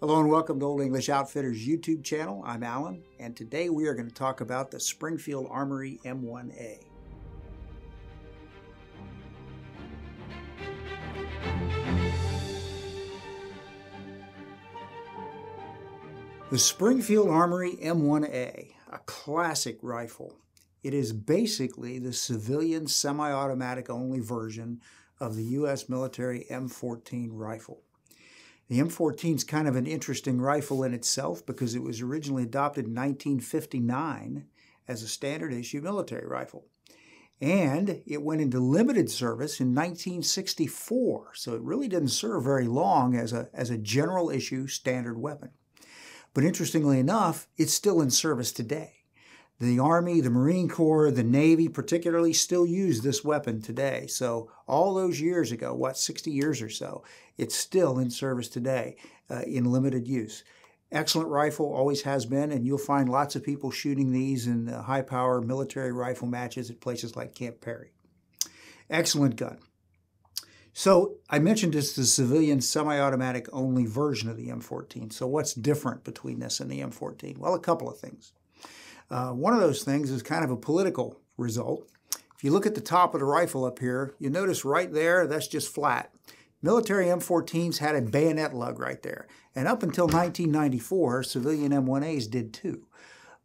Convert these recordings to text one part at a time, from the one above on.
Hello and welcome to Old English Outfitters YouTube channel. I'm Alan, and today we are going to talk about the Springfield Armory M1A. The Springfield Armory M1A, a classic rifle. It is basically the civilian semi-automatic only version of the U.S. military M14 rifle. The M14 is kind of an interesting rifle in itself because it was originally adopted in 1959 as a standard issue military rifle. And it went into limited service in 1964, so it really didn't serve very long as a general issue standard weapon. But interestingly enough, it's still in service today. The Army, the Marine Corps, the Navy particularly still use this weapon today. So all those years ago, 60 years or so, it's still in service today in limited use. Excellent rifle, always has been, and you'll find lots of people shooting these in high-power military rifle matches at places like Camp Perry. Excellent gun. So I mentioned it's the civilian semi-automatic only version of the M14. So what's different between this and the M14? Well, a couple of things. One of those things is kind of a political result. If you look at the top of the rifle up here, you notice right there, that's just flat. Military M14s had a bayonet lug right there. And up until 1994, civilian M1As did too.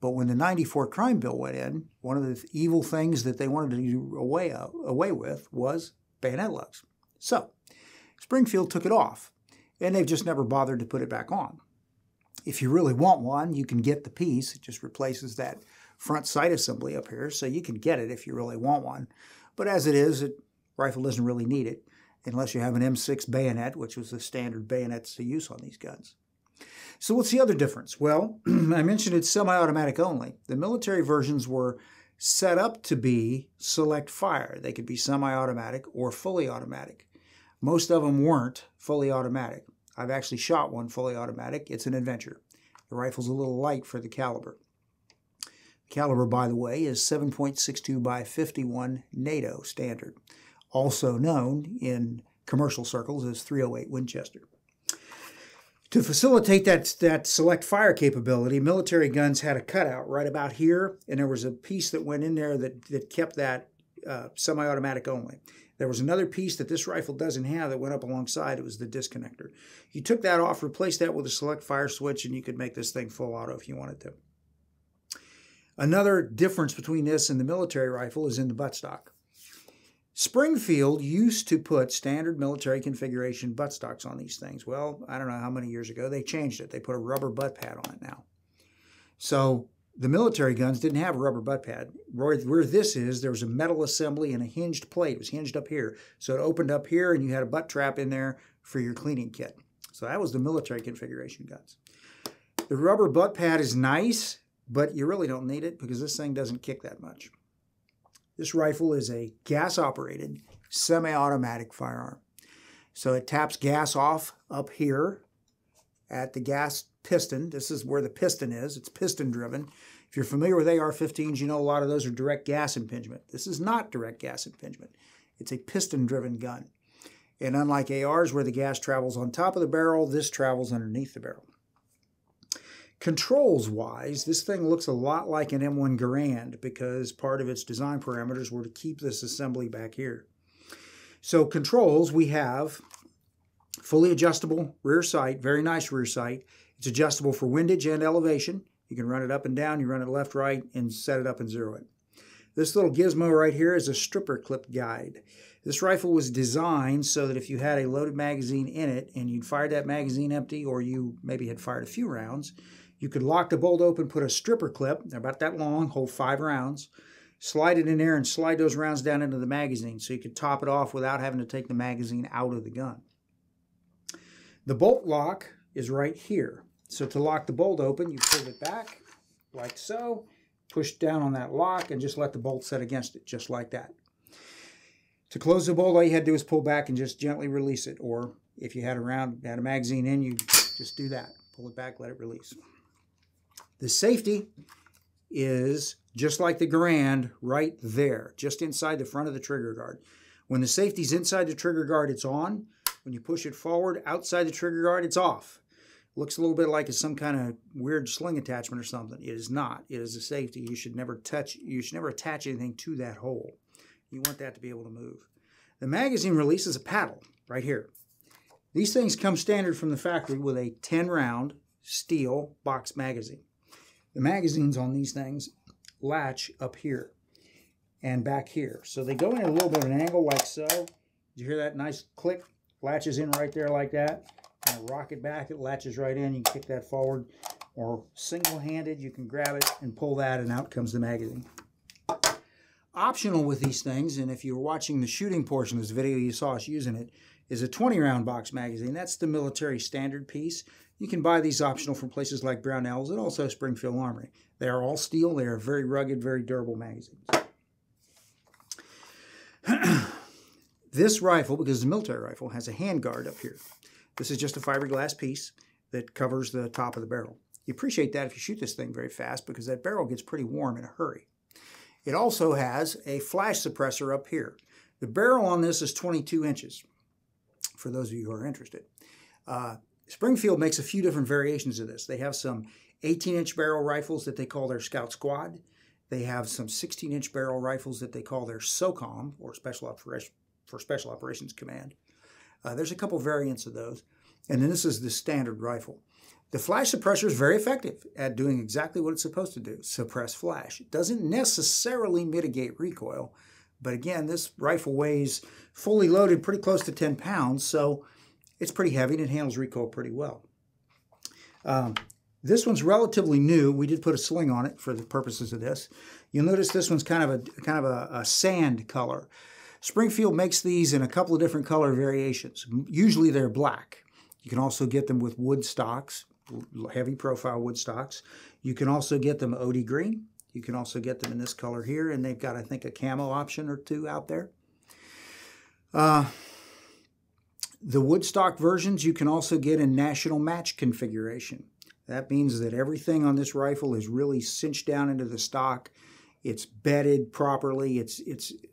But when the 94 crime bill went in, one of the evil things that they wanted to do away with was bayonet lugs. So Springfield took it off, and they've just never bothered to put it back on. If you really want one, you can get the piece. It just replaces that front sight assembly up here, so you can get it if you really want one. But as it is, the rifle doesn't really need it, unless you have an M6 bayonet, which was the standard bayonets to use on these guns. So what's the other difference? Well, I mentioned it's semi-automatic only. The military versions were set up to be select fire. They could be semi-automatic or fully automatic. Most of them weren't fully automatic. I've actually shot one fully automatic. It's an adventure. The rifle's a little light for the caliber. The caliber, by the way, is 7.62 by 51 NATO standard, also known in commercial circles as .308 Winchester. To facilitate that select fire capability, military guns had a cutout right about here, and there was a piece that went in there that kept that semi-automatic only. There was another piece that this rifle doesn't have that went up alongside. It was the disconnector. You took that off, replaced that with a select fire switch, and you could make this thing full auto if you wanted to. Another difference between this and the military rifle is in the buttstock. Springfield used to put standard military configuration buttstocks on these things. Well, I don't know how many years ago they changed it. They put a rubber butt pad on it now. So the military guns didn't have a rubber butt pad. Where this is, there was a metal assembly and a hinged plate. It was hinged up here. So it opened up here, and you had a butt trap in there for your cleaning kit. So that was the military configuration guns. The rubber butt pad is nice, but you really don't need it because this thing doesn't kick that much. This rifle is a gas-operated, semi-automatic firearm. So it taps gas off up here at the gas piston. This is where the piston is. It's piston-driven. If you're familiar with AR-15s, you know a lot of those are direct gas impingement. This is not direct gas impingement. It's a piston-driven gun. And unlike ARs where the gas travels on top of the barrel, this travels underneath the barrel. Controls-wise, this thing looks a lot like an M1 Garand because part of its design parameters were to keep this assembly back here. So controls, we have fully adjustable rear sight, very nice rear sight. It's adjustable for windage and elevation. You can run it up and down, you run it left, right, and set it up and zero it. This little gizmo right here is a stripper clip guide. This rifle was designed so that if you had a loaded magazine in it and you'd fired that magazine empty or you maybe had fired a few rounds, you could lock the bolt open, put a stripper clip, they're about that long, hold 5 rounds, slide it in there and slide those rounds down into the magazine so you could top it off without having to take the magazine out of the gun. The bolt lock is right here. So to lock the bolt open, you pull it back like so, push down on that lock, and just let the bolt set against it, just like that. To close the bolt, all you had to do is pull back and just gently release it. Or if you had a magazine in, you just do that. Pull it back, let it release. The safety is just like the Garand right there, just inside the front of the trigger guard. When the safety's inside the trigger guard, it's on. When you push it forward outside the trigger guard, it's off. Looks a little bit like it's some kind of weird sling attachment or something. It is not. It is a safety. You should never attach anything to that hole. You want that to be able to move. The magazine releases a paddle right here. These things come standard from the factory with a 10-round steel box magazine. The magazines on these things latch up here and back here. So they go in a little bit of an angle like so. Did you hear that nice click? Latches in right there like that. And rock it back, it latches right in. You can kick that forward, or single-handed, you can grab it and pull that, and out comes the magazine. Optional with these things, and if you were watching the shooting portion of this video, you saw us using it, is a 20-round box magazine. That's the military standard piece. You can buy these optional from places like Brownells and also Springfield Armory. They are all steel. They are very rugged, very durable magazines. This rifle, because it's a military rifle, has a handguard up here. This is just a fiberglass piece that covers the top of the barrel. You appreciate that if you shoot this thing very fast, because that barrel gets pretty warm in a hurry. It also has a flash suppressor up here. The barrel on this is 22 inches, for those of you who are interested. Springfield makes a few different variations of this. They have some 18-inch barrel rifles that they call their Scout Squad. They have some 16-inch barrel rifles that they call their SOCOM, or Special Operations Command. There's a couple variants of those. And then this is the standard rifle. The flash suppressor is very effective at doing exactly what it's supposed to do, suppress flash. It doesn't necessarily mitigate recoil, but again, this rifle weighs fully loaded pretty close to 10 pounds, so it's pretty heavy and it handles recoil pretty well. This one's relatively new. We did put a sling on it for the purposes of this. You'll notice this one's kind of a sand color. Springfield makes these in a couple of different color variations. Usually they're black. You can also get them with wood stocks, heavy profile wood stocks. You can also get them OD green. You can also get them in this color here, and they've got, I think, a camo option or two out there. The wood stock versions you can also get in national match configuration. That means that everything on this rifle is really cinched down into the stock. It's bedded properly.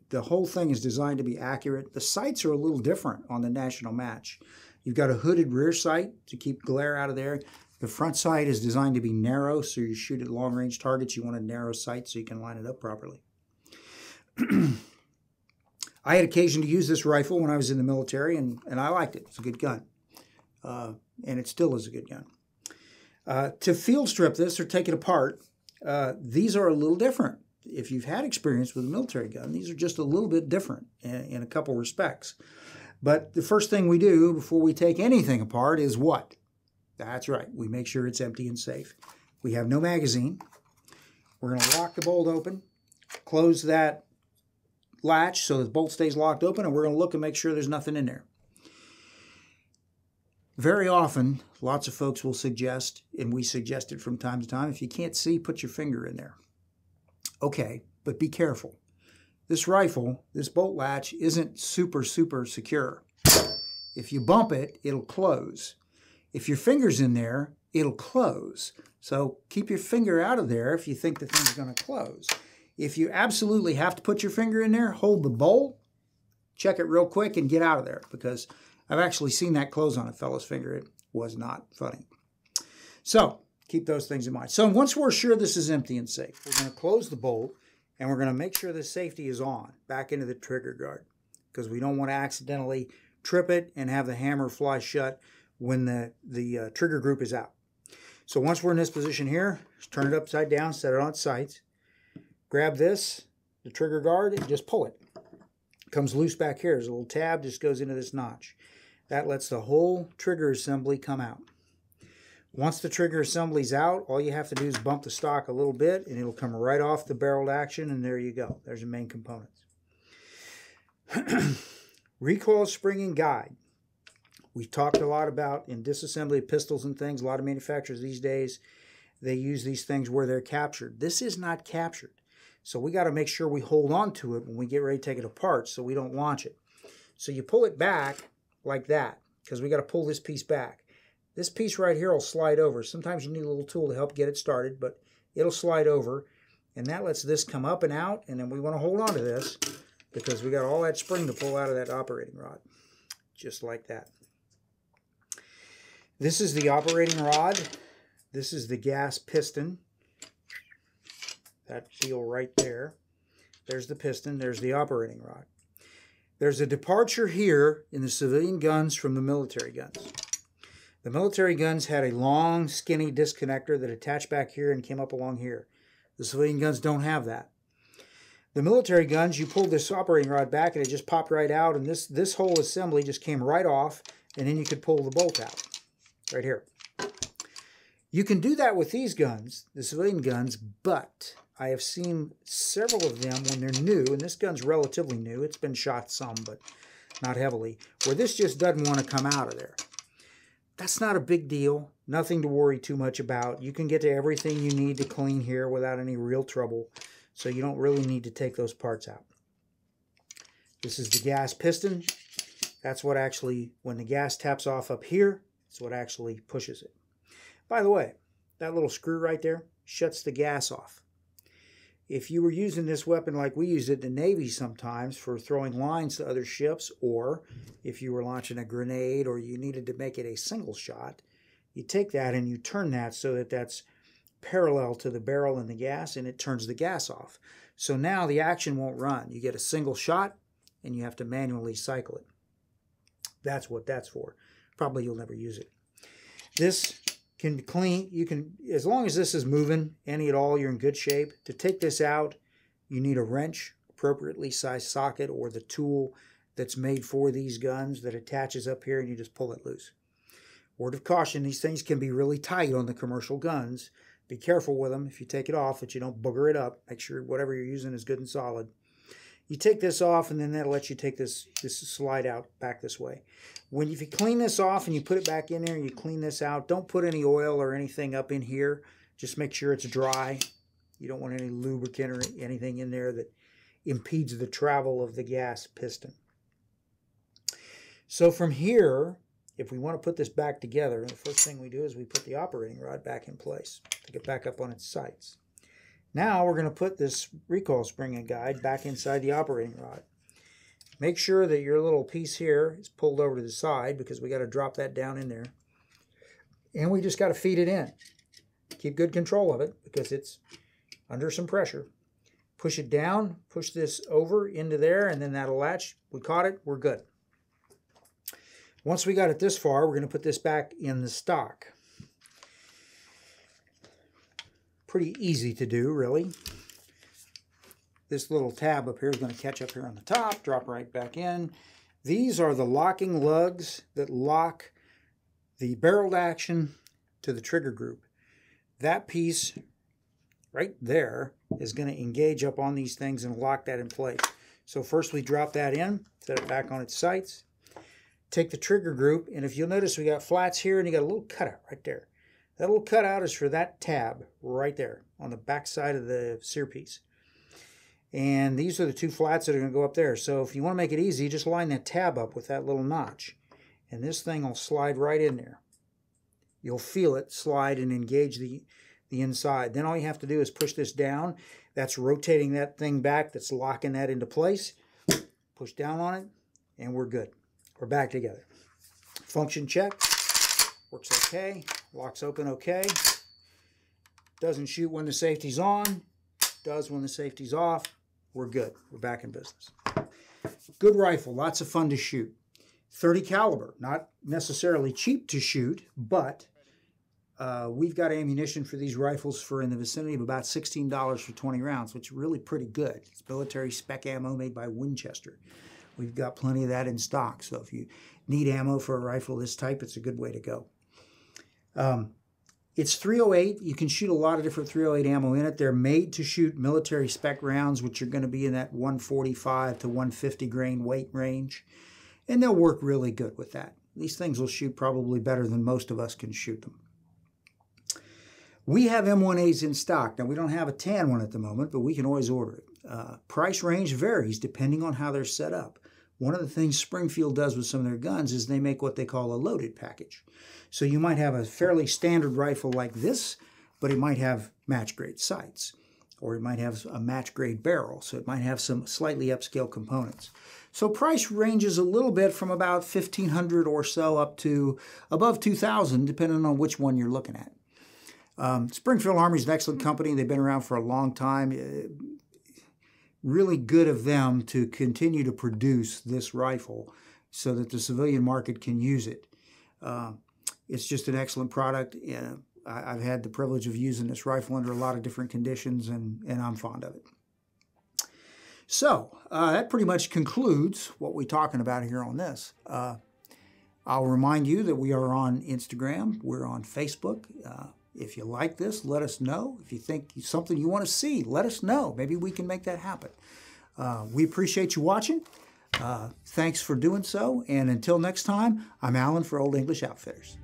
The whole thing is designed to be accurate. The sights are a little different on the national match. You've got a hooded rear sight to keep glare out of there. The front sight is designed to be narrow, so you shoot at long-range targets. You want a narrow sight so you can line it up properly. I had occasion to use this rifle when I was in the military, and I liked it. It's a good gun, and it still is a good gun. To field strip this or take it apart, these are a little different. If you've had experience with a military gun, these are just a little bit different in a couple respects. But the first thing we do before we take anything apart is what? That's right. We make sure it's empty and safe. We have no magazine. We're going to lock the bolt open, close that latch so the bolt stays locked open, and we're going to look and make sure there's nothing in there. Very often, lots of folks will suggest, and we suggest it from time to time, if you can't see, put your finger in there. Okay, but be careful. This rifle, this bolt latch, isn't super secure. If you bump it, it'll close. If your finger's in there, it'll close. So keep your finger out of there if you think the thing's going to close. If you absolutely have to put your finger in there, hold the bolt, check it real quick, and get out of there, because I've actually seen that close on a fellow's finger. It was not funny. So keep those things in mind. So once we're sure this is empty and safe, we're going to close the bolt, and we're going to make sure the safety is on back into the trigger guard, because we don't want to accidentally trip it and have the hammer fly shut when the trigger group is out. So once we're in this position here, just turn it upside down, set it on its sights, grab this, the trigger guard, and just pull it. It comes loose back here. There's a little tab, just goes into this notch. That lets the whole trigger assembly come out. Once the trigger assembly's out, all you have to do is bump the stock a little bit, and it'll come right off the barreled action, and there you go. There's the main components. Recoil springing guide. We've talked a lot about in disassembly of pistols and things. A lot of manufacturers these days, they use these things where they're captured. This is not captured. So we got to make sure we hold on to it when we get ready to take it apart so we don't launch it. So you pull it back like that, because we got to pull this piece back. This piece right here will slide over. Sometimes you need a little tool to help get it started, but it'll slide over, and that lets this come up and out, and then we want to hold on to this because we got all that spring to pull out of that operating rod, just like that. This is the operating rod. This is the gas piston. That deal right there. There's the piston. There's the operating rod. There's a departure here in the civilian guns from the military guns. The military guns had a long, skinny disconnector that attached back here and came up along here. The civilian guns don't have that. The military guns, you pulled this operating rod back and it just popped right out, and this whole assembly just came right off, and then you could pull the bolt out right here. You can do that with these guns, the civilian guns, but I have seen several of them when they're new, and this gun's relatively new. It's been shot some, but not heavily, where this just doesn't want to come out of there. That's not a big deal. Nothing to worry too much about. You can get to everything you need to clean here without any real trouble, so you don't really need to take those parts out. This is the gas piston. That's what actually, when the gas taps off up here, it's what actually pushes it. By the way, that little screw right there shuts the gas off. If you were using this weapon like we used it in the Navy sometimes for throwing lines to other ships, or if you were launching a grenade or you needed to make it a single shot, you take that and you turn that so that that's parallel to the barrel and the gas, and it turns the gas off. So now the action won't run. You get a single shot and you have to manually cycle it. That's what that's for. Probably you'll never use it. This can be clean. You can, as long as this is moving any at all, you're in good shape. To take this out, you need a wrench, appropriately sized socket, or the tool that's made for these guns that attaches up here, and you just pull it loose. Word of caution, these things can be really tight on the commercial guns. Be careful with them if you take it off, that you don't booger it up. Make sure whatever you're using is good and solid. You take this off, and then that'll let you take this slide out back this way. If you clean this off and you put it back in there and you clean this out, don't put any oil or anything up in here. Just make sure it's dry. You don't want any lubricant or anything in there that impedes the travel of the gas piston. So from here, if we want to put this back together, the first thing we do is we put the operating rod back in place to get back up on its sights. Now we're going to put this recoil spring and guide back inside the operating rod. Make sure that your little piece here is pulled over to the side, because we got to drop that down in there. And we just got to feed it in. Keep good control of it because it's under some pressure. Push it down, push this over into there, and then that'll latch. We caught it, we're good. Once we got it this far, we're going to put this back in the stock. Pretty easy to do, really. This little tab up here is going to catch up here on the top, drop right back in. These are the locking lugs that lock the barreled action to the trigger group. That piece right there is going to engage up on these things and lock that in place. So first we drop that in, set it back on its sights, take the trigger group, and if you'll notice we got flats here and you got a little cutout right there. That little cutout is for that tab right there on the back side of the sear piece. And these are the two flats that are going to go up there. So if you want to make it easy, just line that tab up with that little notch. And this thing will slide right in there. You'll feel it slide and engage the inside. Then all you have to do is push this down. That's rotating that thing back. That's locking that into place. Push down on it, and we're good. We're back together. Function check. Works okay. Locks open okay. Doesn't shoot when the safety's on. Does when the safety's off. We're good. We're back in business. Good rifle. Lots of fun to shoot. 30 caliber. Not necessarily cheap to shoot, but we've got ammunition for these rifles for in the vicinity of about $16 for 20 rounds, which is really pretty good. It's military spec ammo made by Winchester. We've got plenty of that in stock. So if you need ammo for a rifle this type, it's a good way to go. It's 308. You can shoot a lot of different 308 ammo in it. They're made to shoot military spec rounds, which are going to be in that 145 to 150 grain weight range. And they'll work really good with that. These things will shoot probably better than most of us can shoot them. We have M1As in stock. Now, we don't have a tan one at the moment, but we can always order it. Price range varies depending on how they're set up. One of the things Springfield does with some of their guns is they make what they call a loaded package. So you might have a fairly standard rifle like this, but it might have match grade sights. or it might have a match grade barrel, so it might have some slightly upscale components. So price ranges a little bit from about $1,500 or so up to above $2,000, depending on which one you're looking at. Springfield Armory is an excellent company. They've been around for a long time. Really good of them to continue to produce this rifle so that the civilian market can use it. It's just an excellent product. I've had the privilege of using this rifle under a lot of different conditions, and I'm fond of it. So that pretty much concludes what we're talking about here on this. I'll remind you that we are on Instagram. We're on Facebook. If you like this, let us know. If you think it's something you want to see, let us know. Maybe we can make that happen. We appreciate you watching. Thanks for doing so. And until next time, I'm Alan for Old English Outfitters.